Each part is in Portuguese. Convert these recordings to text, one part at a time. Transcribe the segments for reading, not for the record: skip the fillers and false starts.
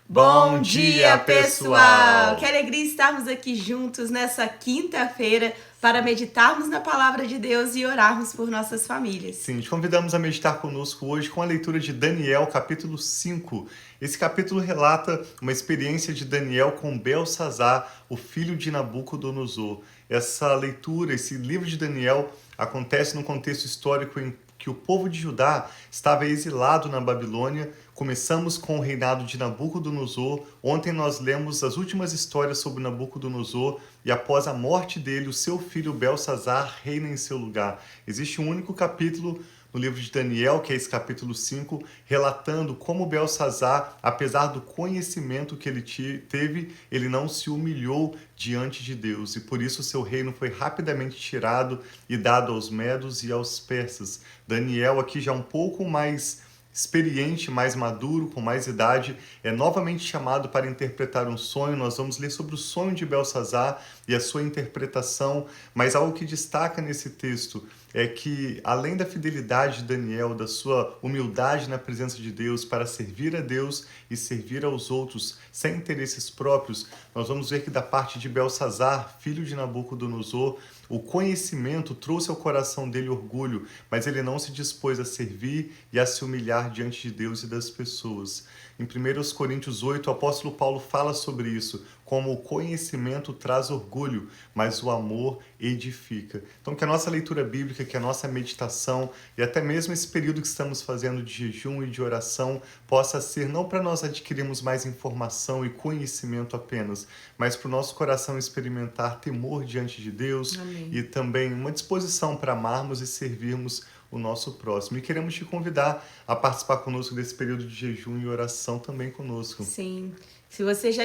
Bom dia, pessoal! Que alegria estarmos aqui juntos nessa quinta-feira para meditarmos na palavra de Deus e orarmos por nossas famílias. Sim, te convidamos a meditar conosco hoje com a leitura de Daniel, capítulo 5. Esse capítulo relata uma experiência de Daniel com Belsazar, o filho de Nabucodonosor. Essa leitura, esse livro de Daniel, acontece num contexto histórico em que o povo de Judá estava exilado na Babilônia. Começamos com o reinado de Nabucodonosor. Ontem nós lemos as últimas histórias sobre Nabucodonosor e após a morte dele, o seu filho Belsazar reina em seu lugar. Existe um único capítulo no livro de Daniel, que é esse capítulo 5, relatando como Belsazar, apesar do conhecimento que ele teve, ele não se humilhou diante de Deus, e por isso seu reino foi rapidamente tirado e dado aos medos e aos persas. Daniel aqui já um pouco mais experiente, mais maduro, com mais idade, é novamente chamado para interpretar um sonho. Nós vamos ler sobre o sonho de Belsazar e a sua interpretação, mas algo que destaca nesse texto é que, além da fidelidade de Daniel, da sua humildade na presença de Deus para servir a Deus e servir aos outros sem interesses próprios, nós vamos ver que da parte de Belsazar, filho de Nabucodonosor, o conhecimento trouxe ao coração dele orgulho, mas ele não se dispôs a servir e a se humilhar diante de Deus e das pessoas. Em 1 Coríntios 8, o apóstolo Paulo fala sobre isso, como o conhecimento traz orgulho, mas o amor edifica. Então, que a nossa leitura bíblica, que a nossa meditação e até mesmo esse período que estamos fazendo de jejum e de oração possa ser não para nós adquirirmos mais informação e conhecimento apenas, mas para o nosso coração experimentar temor diante de Deus. Amém. E também uma disposição para amarmos e servirmos o nosso próximo. E queremos te convidar a participar conosco desse período de jejum e oração também conosco. Sim. Se você já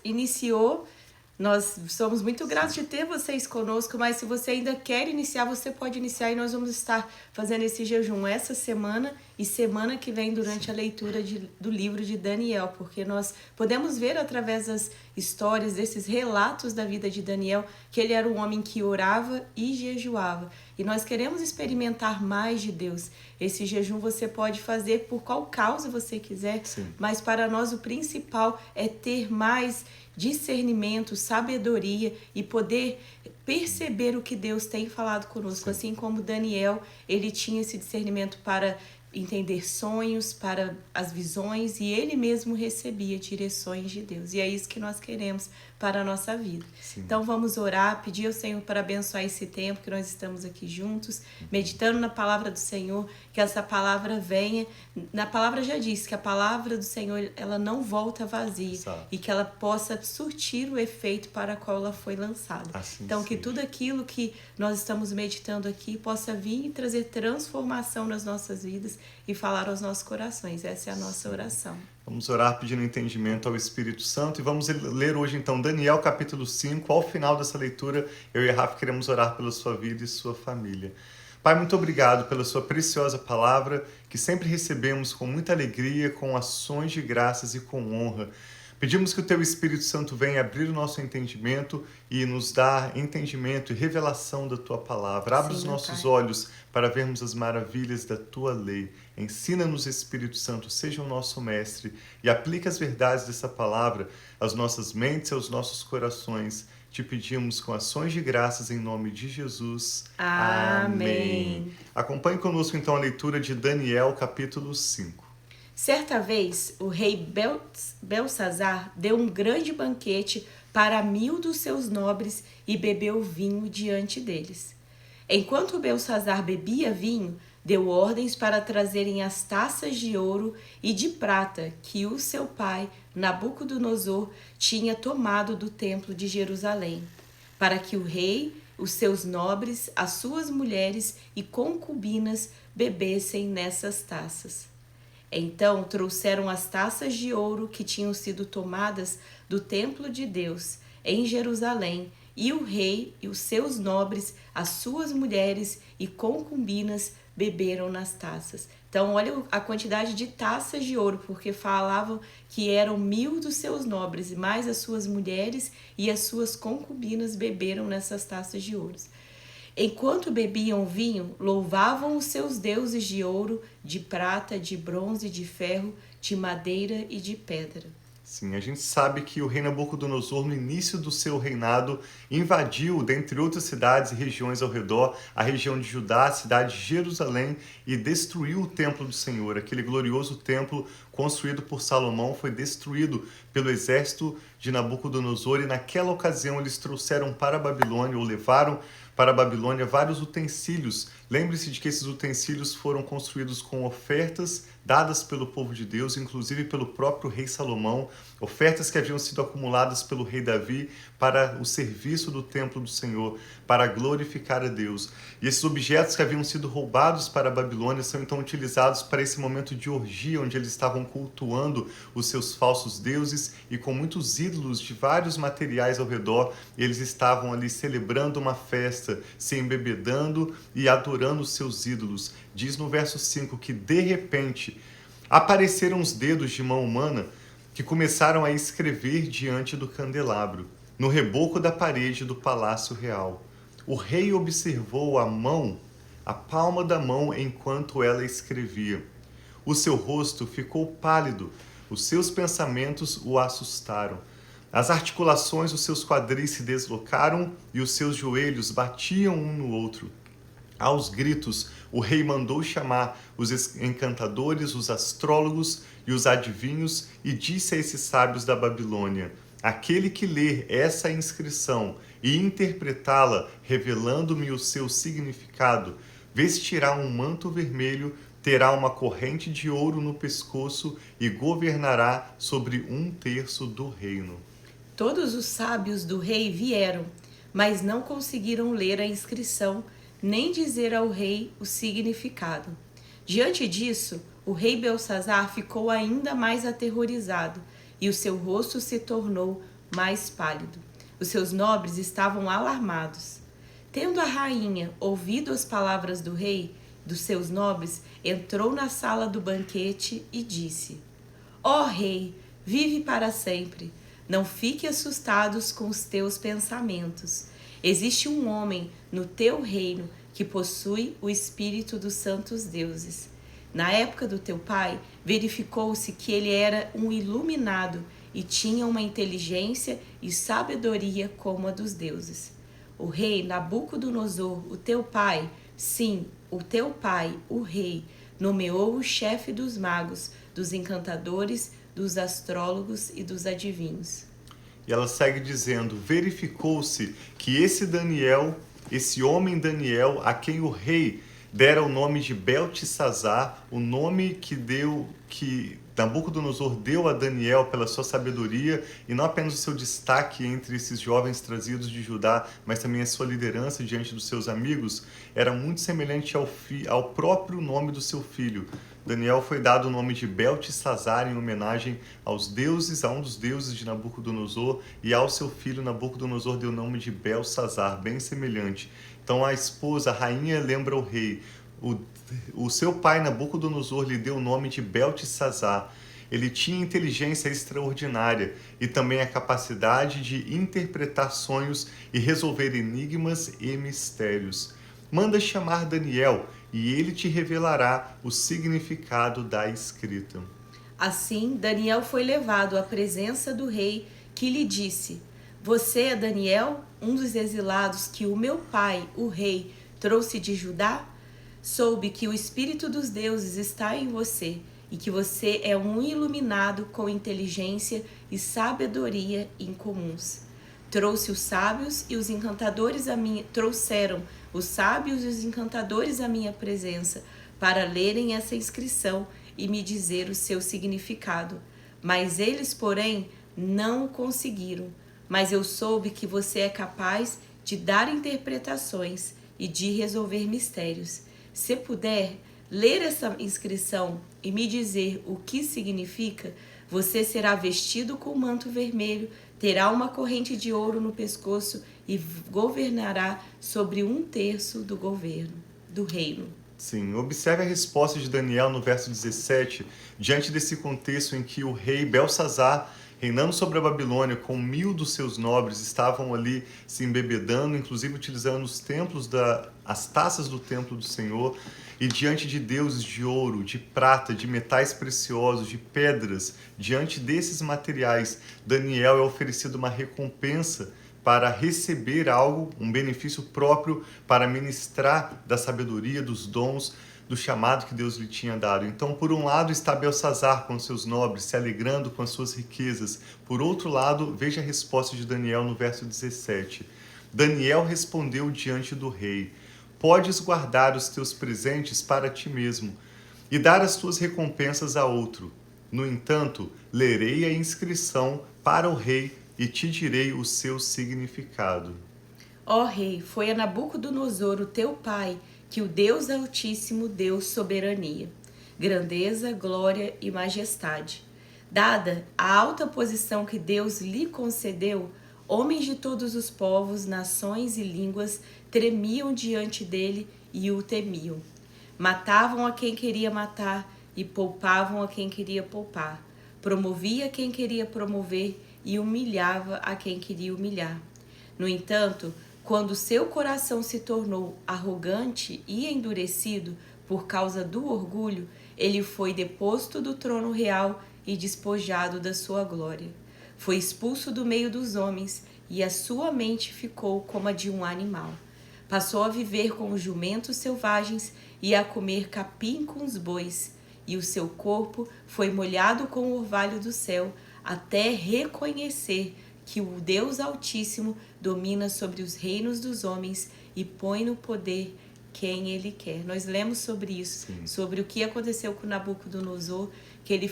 iniciou, nós somos muito gratos de ter vocês conosco, mas se você ainda quer iniciar, você pode iniciar e nós vamos estar fazendo esse jejum essa semana e semana que vem durante a leitura do livro de Daniel, porque nós podemos ver através das histórias, desses relatos da vida de Daniel, que ele era um homem que orava e jejuava. E nós queremos experimentar mais de Deus. Esse jejum você pode fazer por qual causa você quiser, sim, mas para nós o principal é ter mais discernimento, sabedoria e poder perceber o que Deus tem falado conosco. Sim. Assim como Daniel, ele tinha esse discernimento para entender sonhos, para as visões, e ele mesmo recebia direções de Deus. E é isso que nós queremos para a nossa vida. Sim. Então vamos orar, pedir ao Senhor para abençoar esse tempo que nós estamos aqui juntos, meditando na palavra do Senhor, que essa palavra venha. Na palavra já diz que a palavra do Senhor, ela não volta vazia. Exato. E que ela possa surtir o efeito para o qual ela foi lançada. Assim então que tudo aquilo que nós estamos meditando aqui possa vir e trazer transformação nas nossas vidas e falar aos nossos corações. Essa é a nossa oração. Vamos orar pedindo entendimento ao Espírito Santo e vamos ler hoje então Daniel capítulo 5. Ao final dessa leitura, eu e a Rafa queremos orar pela sua vida e sua família. Pai, muito obrigado pela sua preciosa palavra, que sempre recebemos com muita alegria, com ações de graças e com honra. Pedimos que o Teu Espírito Santo venha abrir o nosso entendimento e nos dar entendimento e revelação da Tua palavra. Abre os nossos olhos para vermos as maravilhas da Tua lei. Ensina-nos, Espírito Santo, seja o nosso mestre e aplica as verdades dessa palavra às nossas mentes e aos nossos corações. Te pedimos com ações de graças em nome de Jesus. Amém. Acompanhe conosco então a leitura de Daniel, capítulo 5. Certa vez, o rei Belsazar deu um grande banquete para 1000 dos seus nobres e bebeu vinho diante deles. Enquanto Belsazar bebia vinho, deu ordens para trazerem as taças de ouro e de prata que o seu pai, Nabucodonosor, tinha tomado do templo de Jerusalém, para que o rei, os seus nobres, as suas mulheres e concubinas bebessem nessas taças. Então trouxeram as taças de ouro que tinham sido tomadas do templo de Deus em Jerusalém, e o rei e os seus nobres, as suas mulheres e concubinas beberam nas taças. Então olha a quantidade de taças de ouro, porque falavam que eram 1000 dos seus nobres, mais as suas mulheres e as suas concubinas beberam nessas taças de ouro. Enquanto bebiam vinho, louvavam os seus deuses de ouro, de prata, de bronze, de ferro, de madeira e de pedra. Sim, a gente sabe que o rei Nabucodonosor, no início do seu reinado, invadiu, dentre outras cidades e regiões ao redor, a região de Judá, a cidade de Jerusalém, e destruiu o templo do Senhor. Aquele glorioso templo construído por Salomão foi destruído pelo exército de Nabucodonosor, e naquela ocasião eles trouxeram para a Babilônia, ou levaram para a Babilônia, vários utensílios. Lembre-se de que esses utensílios foram construídos com ofertas dadas pelo povo de Deus, inclusive pelo próprio rei Salomão, ofertas que haviam sido acumuladas pelo rei Davi para o serviço do templo do Senhor, para glorificar a Deus. E esses objetos que haviam sido roubados para a Babilônia são então utilizados para esse momento de orgia, onde eles estavam cultuando os seus falsos deuses, e com muitos ídolos de vários materiais ao redor, eles estavam ali celebrando uma festa, se embebedando e adorando os seus ídolos. Diz no verso 5 que, de repente, apareceram os dedos de mão humana que começaram a escrever diante do candelabro, no reboco da parede do palácio real. O rei observou a palma da mão, enquanto ela escrevia. O seu rosto ficou pálido, os seus pensamentos o assustaram. As articulações dos seus quadris se deslocaram e os seus joelhos batiam um no outro. Aos gritos, o rei mandou chamar os encantadores, os astrólogos e os adivinhos, e disse a esses sábios da Babilônia: aquele que ler essa inscrição e interpretá-la, revelando-me o seu significado, vestirá um manto vermelho, terá uma corrente de ouro no pescoço e governará sobre 1/3 do reino. Todos os sábios do rei vieram, mas não conseguiram ler a inscrição, nem dizer ao rei o significado. Diante disso, o rei Belsazar ficou ainda mais aterrorizado, e o seu rosto se tornou mais pálido. Os seus nobres estavam alarmados. Tendo a rainha ouvido as palavras do rei, dos seus nobres, entrou na sala do banquete e disse: ó rei, vive para sempre. Não fique assustados com os teus pensamentos. Existe um homem no teu reino que possui o espírito dos santos deuses. Na época do teu pai, verificou-se que ele era um iluminado e tinha uma inteligência e sabedoria como a dos deuses. O rei Nabucodonosor, o teu pai, sim, o teu pai, o rei, nomeou o chefe dos magos, dos encantadores, dos astrólogos e dos adivinhos. E ela segue dizendo: verificou-se que esse Daniel, esse homem Daniel, a quem o rei dera o nome de Beltesazar, o nome que Nabucodonosor deu a Daniel pela sua sabedoria, e não apenas o seu destaque entre esses jovens trazidos de Judá, mas também a sua liderança diante dos seus amigos, era muito semelhante ao próprio nome do seu filho. Daniel foi dado o nome de Beltesazar em homenagem aos deuses, a um dos deuses de Nabucodonosor, e ao seu filho Nabucodonosor deu o nome de Belsazar, bem semelhante. Então a esposa, a rainha, lembra o rei. O seu pai Nabucodonosor lhe deu o nome de Beltesazar. Ele tinha inteligência extraordinária e também a capacidade de interpretar sonhos e resolver enigmas e mistérios. Manda chamar Daniel e ele te revelará o significado da escrita. Assim, Daniel foi levado à presença do rei, que lhe disse: você é Daniel, um dos exilados que o meu pai, o rei, trouxe de Judá? Soube que o Espírito dos deuses está em você e que você é um iluminado com inteligência e sabedoria incomuns. Trouxeram os sábios e os encantadores à minha presença para lerem essa inscrição e me dizer o seu significado. Mas eles, porém, não o conseguiram. Mas eu soube que você é capaz de dar interpretações e de resolver mistérios. Se puder ler essa inscrição e me dizer o que significa, você será vestido com manto vermelho, terá uma corrente de ouro no pescoço e governará sobre 1/3 do governo, do reino. Sim, observe a resposta de Daniel no verso 17, diante desse contexto em que o rei Belsazar reinando sobre a Babilônia, com 1000 dos seus nobres, estavam ali se embebedando, inclusive utilizando os templos, as taças do templo do Senhor, e diante de deuses de ouro, de prata, de metais preciosos, de pedras, diante desses materiais, Daniel é oferecido uma recompensa para receber algo, um benefício próprio para ministrar da sabedoria, dos dons, do chamado que Deus lhe tinha dado. Então, por um lado está Belsazar com seus nobres, se alegrando com as suas riquezas. Por outro lado, veja a resposta de Daniel no verso 17. Daniel respondeu diante do rei: podes guardar os teus presentes para ti mesmo e dar as tuas recompensas a outro. No entanto, lerei a inscrição para o rei e te direi o seu significado. Ó rei, foi a Nabucodonosor, o teu pai, que o Deus Altíssimo deu soberania, grandeza, glória e majestade. Dada a alta posição que Deus lhe concedeu, homens de todos os povos, nações e línguas tremiam diante dele e o temiam. Matavam a quem queria matar e poupavam a quem queria poupar. Promovia quem queria promover e humilhava a quem queria humilhar. No entanto, quando seu coração se tornou arrogante e endurecido por causa do orgulho, ele foi deposto do trono real e despojado da sua glória. Foi expulso do meio dos homens e a sua mente ficou como a de um animal. Passou a viver com os jumentos selvagens e a comer capim com os bois, e o seu corpo foi molhado com o orvalho do céu, até reconhecer que o Deus Altíssimo domina sobre os reinos dos homens e põe no poder quem ele quer. Nós lemos sobre isso, Sim. sobre o que aconteceu com Nabucodonosor, que ele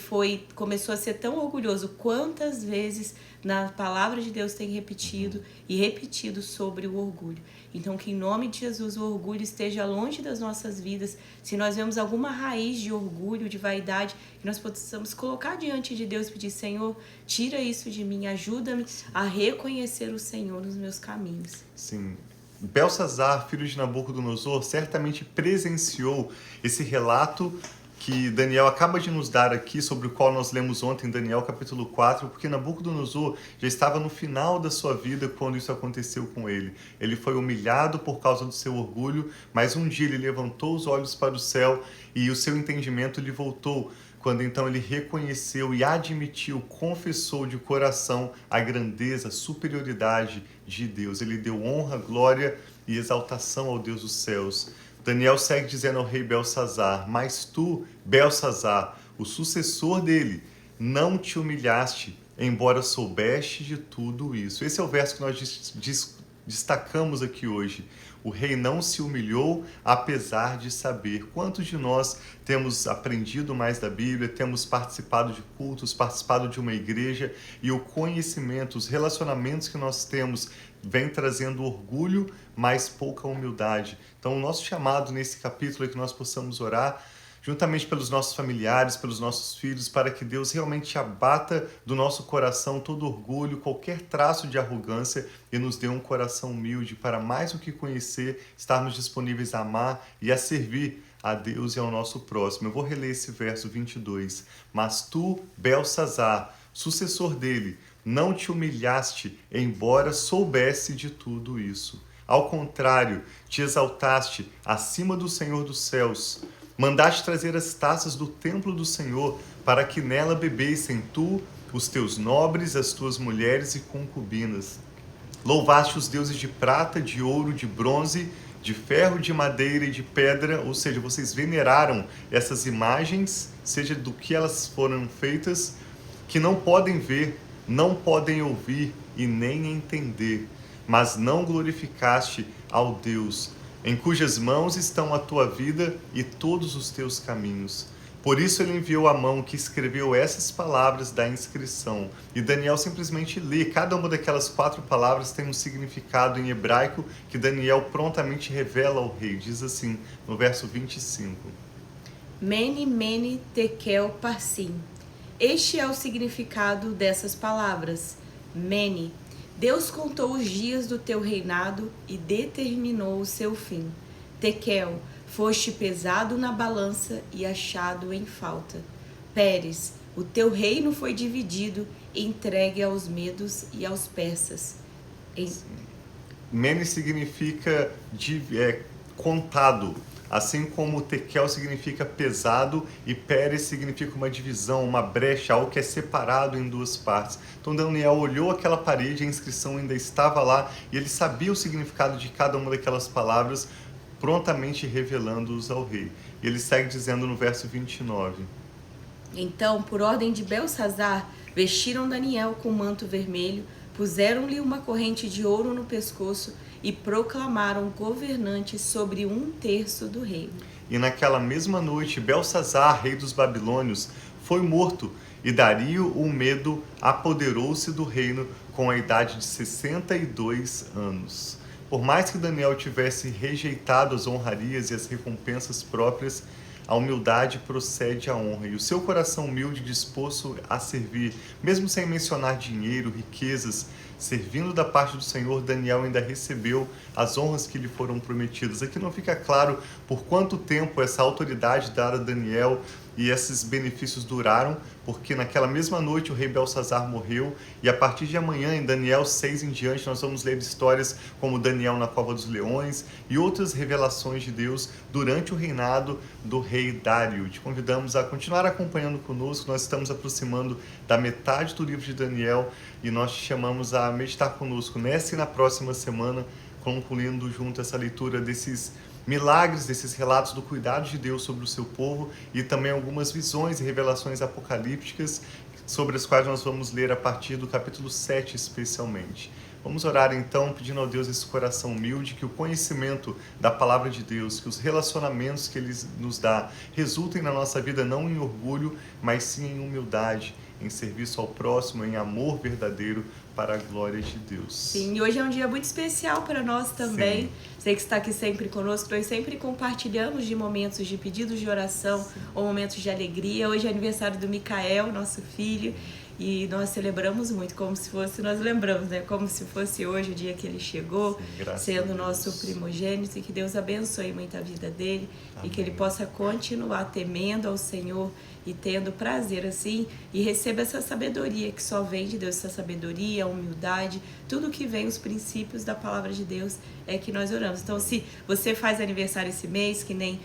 começou a ser tão orgulhoso. Quantas vezes na palavra de Deus tem repetido e repetido sobre o orgulho. Então, que em nome de Jesus o orgulho esteja longe das nossas vidas. Se nós vemos alguma raiz de orgulho, de vaidade, que nós possamos colocar diante de Deus e pedir: Senhor, tira isso de mim, ajuda-me a reconhecer o Senhor nos meus caminhos. Sim. Belsazar, filho de Nabucodonosor, certamente presenciou esse relato que Daniel acaba de nos dar aqui, sobre o qual nós lemos ontem em Daniel capítulo 4, porque Nabucodonosor já estava no final da sua vida quando isso aconteceu com ele. Ele foi humilhado por causa do seu orgulho, mas um dia ele levantou os olhos para o céu e o seu entendimento lhe voltou, quando então ele reconheceu e admitiu, confessou de coração a grandeza, a superioridade de Deus. Ele deu honra, glória e exaltação ao Deus dos céus. Daniel segue dizendo ao rei Belsazar: mas tu, Belsazar, o sucessor dele, não te humilhaste, embora soubeste de tudo isso. Esse é o verso que nós destacamos aqui hoje. O rei não se humilhou, apesar de saber. Quantos de nós temos aprendido mais da Bíblia, temos participado de cultos, participado de uma igreja, e o conhecimento, os relacionamentos que nós temos vem trazendo orgulho, mas pouca humildade. Então, o nosso chamado nesse capítulo é que nós possamos orar juntamente pelos nossos familiares, pelos nossos filhos, para que Deus realmente abata do nosso coração todo orgulho, qualquer traço de arrogância, e nos dê um coração humilde para, mais do que conhecer, estarmos disponíveis a amar e a servir a Deus e ao nosso próximo. Eu vou reler esse verso 22. Mas tu, Belsazar, sucessor dele, não te humilhaste, embora soubesse de tudo isso. Ao contrário, te exaltaste acima do Senhor dos céus. Mandaste trazer as taças do templo do Senhor, para que nela bebessem tu, os teus nobres, as tuas mulheres e concubinas. Louvaste os deuses de prata, de ouro, de bronze, de ferro, de madeira e de pedra, ou seja, vocês veneraram essas imagens, seja do que elas foram feitas, que não podem ver, não podem ouvir e nem entender, mas não glorificaste ao Deus, em cujas mãos estão a tua vida e todos os teus caminhos. Por isso ele enviou a mão que escreveu essas palavras da inscrição. E Daniel simplesmente lê. Cada uma daquelas 4 palavras tem um significado em hebraico que Daniel prontamente revela ao rei. Diz assim, no verso 25. Mene, mene, tekel, parsim. Este é o significado dessas palavras. Mene. Deus contou os dias do teu reinado e determinou o seu fim. Tekel, foste pesado na balança e achado em falta. Pérez, O teu reino foi dividido, entregue aos medos e aos persas. Mene significa contado, assim como tekel significa pesado e peres significa uma divisão, uma brecha, algo que é separado em duas partes. Então Daniel olhou aquela parede, a inscrição ainda estava lá e ele sabia o significado de cada uma daquelas palavras, prontamente revelando-os ao rei. E ele segue dizendo no verso 29. Então, por ordem de Belsazar, vestiram Daniel com manto vermelho, puseram-lhe uma corrente de ouro no pescoço e proclamaram governante sobre 1/3 do reino. E naquela mesma noite, Belsazar, rei dos babilônios, foi morto, e Dario o Medo apoderou-se do reino com a idade de 62 anos. Por mais que Daniel tivesse rejeitado as honrarias e as recompensas próprias, a humildade procede à honra, e o seu coração humilde disposto a servir, mesmo sem mencionar dinheiro, riquezas, servindo da parte do Senhor, Daniel ainda recebeu as honras que lhe foram prometidas. Aqui não fica claro por quanto tempo essa autoridade dada a Daniel e esses benefícios duraram, porque naquela mesma noite o rei Belsazar morreu, e a partir de amanhã, em Daniel 6 em diante, nós vamos ler histórias como Daniel na Cova dos Leões e outras revelações de Deus durante o reinado do rei Dário. Te convidamos a continuar acompanhando conosco, nós estamos aproximando da metade do livro de Daniel e nós te chamamos a meditar conosco nessa e na próxima semana, concluindo junto essa leitura desses milagres, desses relatos do cuidado de Deus sobre o seu povo e também algumas visões e revelações apocalípticas sobre as quais nós vamos ler a partir do capítulo 7 especialmente. Vamos orar então, pedindo ao Deus esse coração humilde, que o conhecimento da palavra de Deus, que os relacionamentos que Ele nos dá resultem na nossa vida não em orgulho, mas sim em humildade, em serviço ao próximo, em amor verdadeiro para a glória de Deus. Sim, e hoje é um dia muito especial para nós também. Sim. Você que está aqui sempre conosco, nós sempre compartilhamos de momentos de pedidos de oração, sim, ou momentos de alegria. Hoje é aniversário do Micael, nosso filho, e nós celebramos muito, como se fosse, nós lembramos, né? Como se fosse hoje o dia que ele chegou, sim, sendo nosso primogênito, e que Deus abençoe muito a vida dele. Amém. E que ele possa continuar temendo ao Senhor e tendo prazer assim, e receba essa sabedoria que só vem de Deus, essa sabedoria, a humildade, tudo que vem, os princípios da palavra de Deus é que nós oramos. Então, se você faz aniversário esse mês, que nem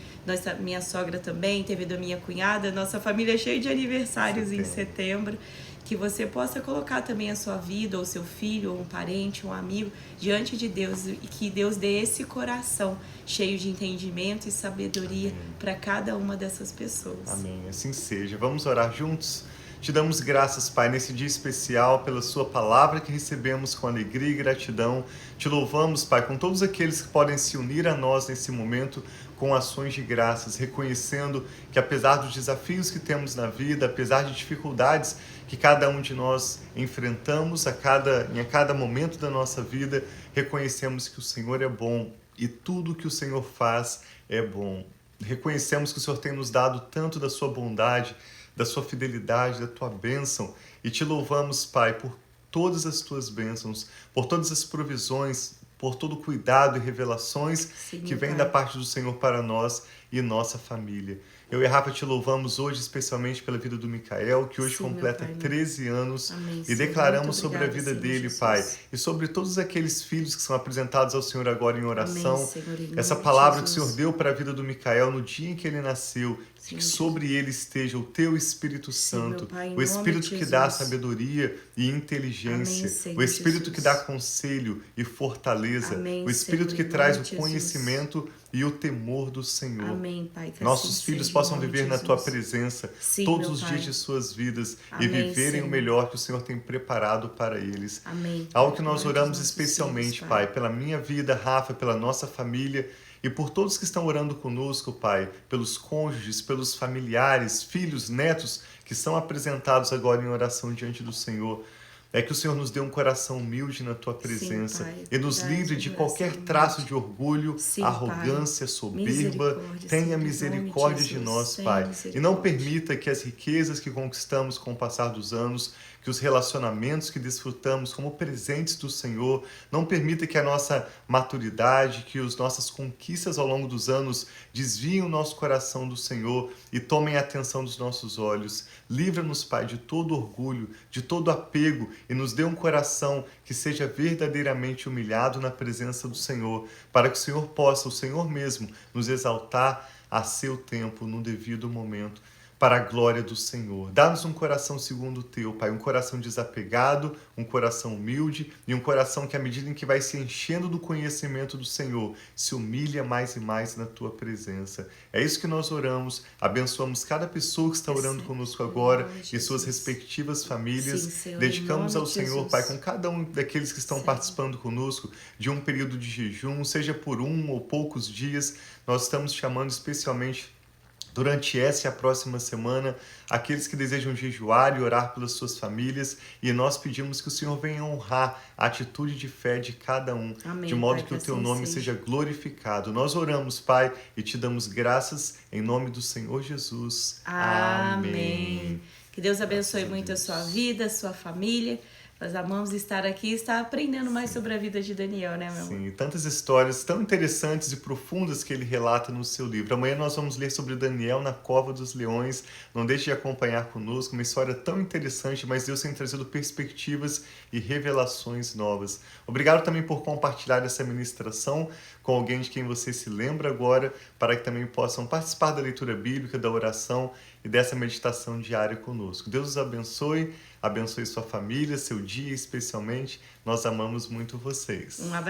minha sogra também, teve da minha cunhada, nossa família é cheia de aniversários em setembro, que você possa colocar também a sua vida, ou seu filho, ou um parente, um amigo, diante de Deus, e que Deus dê esse coração cheio de entendimento e sabedoria para cada uma dessas pessoas. Amém. Assim seja. Vamos orar juntos? Te damos graças, Pai, nesse dia especial, pela sua palavra que recebemos com alegria e gratidão. Te louvamos, Pai, com todos aqueles que podem se unir a nós nesse momento com ações de graças, reconhecendo que apesar dos desafios que temos na vida, apesar de dificuldades que cada um de nós enfrentamos em cada momento da nossa vida, reconhecemos que o Senhor é bom e tudo que o Senhor faz é bom. Reconhecemos que o Senhor tem nos dado tanto da sua bondade, da sua fidelidade, da tua bênção, e te louvamos, Pai, por todas as tuas bênçãos, por todas as provisões, por todo o cuidado e revelações, sim, que vem da parte do Senhor para nós e nossa família. Eu e a Rafa te louvamos hoje especialmente pela vida do Micael, que hoje, sim, completa 13 anos. Amém, e declaramos sobre a vida dele, Senhor, Pai, e sobre todos aqueles filhos que são apresentados ao Senhor agora em oração. Amém, Senhor, em essa palavra que o Senhor deu para a vida do Micael no dia em que ele nasceu, sim, que sobre ele esteja o teu Espírito Santo, sim, Pai, o Espírito que dá sabedoria e inteligência, amém, Senhor, o Espírito Jesus, que dá conselho e fortaleza, amém, o Espírito, Senhor, que traz o conhecimento e o temor do Senhor. Amém, Pai, que nossos assim filhos seja, possam viver na tua presença, sim, todos os dias de suas vidas, amém, e viverem, Senhor, o melhor que o Senhor tem preparado para eles. Amém. Algo que nós oramos especialmente, filhos, Pai, pela minha vida, Rafa, pela nossa família e por todos que estão orando conosco, Pai, pelos cônjuges, pelos familiares, filhos, netos que são apresentados agora em oração diante do Senhor. É que o Senhor nos dê um coração humilde na Tua Sim, presença Pai. e nos Dá livre esse de coração qualquer humilde. traço de orgulho, Sim, arrogância, Pai. soberba. Misericórdia, Tenha Senhor, em nome de misericórdia de Jesus. nós, Tenha Pai. E não misericórdia. permita que as riquezas que conquistamos com o passar dos anos, que os relacionamentos que desfrutamos como presentes do Senhor, não permita que a nossa maturidade, que as nossas conquistas ao longo dos anos desviem o nosso coração do Senhor e tomem a atenção dos nossos olhos. Livra-nos, Pai, de todo orgulho, de todo apego e nos dê um coração que seja verdadeiramente humilhado na presença do Senhor, para que o Senhor possa, o Senhor mesmo, nos exaltar a seu tempo, no devido momento, para a glória do Senhor. Dá-nos um coração segundo o Teu, Pai, um coração desapegado, um coração humilde e um coração que, à medida em que vai se enchendo do conhecimento do Senhor, se humilha mais e mais na Tua presença. É isso que nós oramos, abençoamos cada pessoa que está orando conosco agora e suas respectivas famílias. Sim, Senhor, Dedicamos em ao nome de Senhor, Jesus. Pai, com cada um daqueles que estão Sim. participando conosco de um período de jejum, seja por um ou poucos dias. Nós estamos chamando especialmente durante essa e a próxima semana, aqueles que desejam jejuar e orar pelas suas famílias, e nós pedimos que o Senhor venha honrar a atitude de fé de cada um, Amém, de modo Pai, que o que Teu assim nome seja glorificado. Nós oramos, Pai, e Te damos graças em nome do Senhor Jesus. Amém. Que Deus abençoe Graças a muito a Deus. sua vida, a sua família. Nós amamos estar aqui e estar aprendendo mais sobre a vida de Daniel, né, meu amor? Sim, tantas histórias tão interessantes e profundas que ele relata no seu livro. Amanhã nós vamos ler sobre Daniel na Cova dos Leões. Não deixe de acompanhar conosco, uma história tão interessante, mas Deus tem trazido perspectivas e revelações novas. Obrigado também por compartilhar essa ministração com alguém de quem você se lembra agora, para que também possam participar da leitura bíblica, da oração e dessa meditação diária conosco. Deus os abençoe, abençoe sua família, seu dia especialmente. Nós amamos muito vocês. Um abraço.